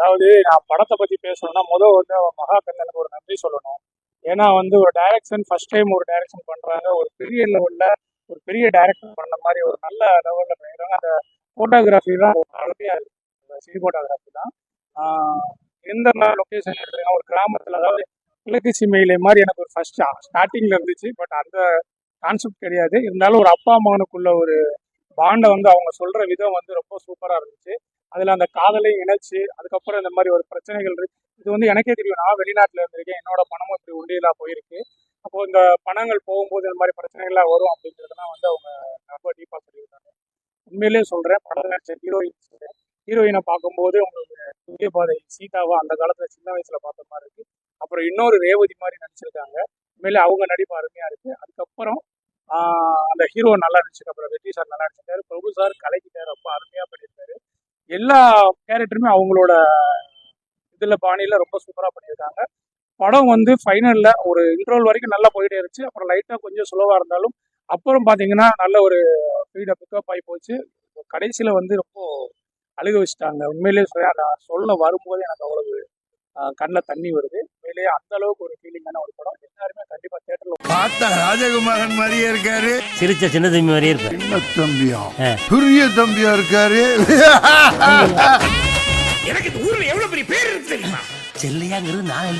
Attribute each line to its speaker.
Speaker 1: அதாவது நான் படத்தை பத்தி பேசணும்னா வந்து மகாகண்ணனுக்கு ஒரு நன்றி சொல்லணும். ஏன்னா ஒரு டைரக்ஷன் ஃபர்ஸ்ட் டைம் ஒரு டைரக்ஷன் பண்றாங்க, ஒரு பெரிய லெவல்ல ஒரு பெரிய டைரக்ஷன் பண்ண மாதிரி ஒரு நல்ல லெவல்ல பண்ணிடுறாங்க. அந்த போட்டோகிராஃபி தான் அருமையா இருக்கு. சினிமோட்டோகிராஃபி தான். எந்த லொக்கேஷன் எடுத்துருக்காங்க, ஒரு கிராமத்துல, அதாவது கிழக்கு சீமையிலே மாதிரி எனக்கு ஒரு ஃபர்ஸ்ட் ஸ்டார்டிங்ல இருந்துச்சு. பட் அந்த கான்செப்ட் கிடையாது. இருந்தாலும் ஒரு அப்பா மகனுக்குள்ள ஒரு பாண்டை அவங்க சொல்ற விதம் ரொம்ப சூப்பரா இருந்துச்சு. அதுல அந்த காதலையும் இணைச்சு அதுக்கப்புறம் இந்த மாதிரி ஒரு பிரச்சனைகள் இருக்கு. இது எனக்கே தெரியும், நான் வெளிநாட்டுல இருந்திருக்கேன், என்னோட பணமும் இப்படி உண்டியலா போயிருக்கு. அப்போ இந்த பணங்கள் போகும்போது இந்த மாதிரி பிரச்சனைகள்லாம் வரும் அப்படிங்கிறதுலாம் அவங்க ரொம்ப டீப்பா சொல்லியிருக்காங்க. உண்மையிலேயே சொல்றேன், படம் நடிச்ச ஹீரோயினை பார்க்கும்போது உங்களுக்கு புதிய பாதை சீதாவா அந்த காலத்துல சின்ன வயசுல பார்த்த மாதிரி இருக்கு. அப்புறம் இன்னொரு ரேவதி மாதிரி நடிச்சிருக்காங்க. உண்மையிலே அவங்க நடிப்பு அருமையா இருக்கு. அதுக்கப்புறம் அந்த ஹீரோ நல்லா நடிச்சிருக்கு. அப்புறம் வெற்றி சார் நல்லா நடிச்சிருக்காரு, பிரபு சார் கலைக்கிட்டாரு, ரொம்ப அருமையா பண்ணியிருக்காரு. எல்லா கேரக்டருமே அவங்களோட இதுல பாணியில ரொம்ப சூப்பரா பண்ணியிருக்காங்க. படம் ஃபைனல்ல ஒரு இன்ட்ரோல் வரைக்கும் நல்லா போயிட்டே இருந்துச்சு. அப்புறம் லைட்டா கொஞ்சம் ஸ்லோவா இருந்தாலும் அப்புறம் பாத்தீங்கன்னா நல்ல ஒரு ஸ்பீட பிக்கப் ஆகி போச்சு. கடைசியில ரொம்ப அழுக வச்சுட்டாங்க. உண்மையிலேயே சொல்ல வரும்போது எனக்கு அவ்வளவு கண்ணில் தண்ணி வருது. உண்மையிலேயே அந்த அளவுக்கு ஒரு ஃபீலிங்கான ஒரு படம். எல்லாருமே கண்டிப்பா தியேட்டர்ல
Speaker 2: பார்த்தா ராஜகுமாரன் மாதிரியே இருக்காரு,
Speaker 3: சிரிச்ச சின்ன தம்பி மாதிரியே இருக்காரு.
Speaker 2: சின்ன தம்பியா பெரிய தம்பியா இருக்காரு.
Speaker 4: எனக்கு இந்த ஊர்ல எவ்வளவு பெரிய பேர் இருக்கு தெரியுமா?
Speaker 3: செல்லையாங்கிறது நான்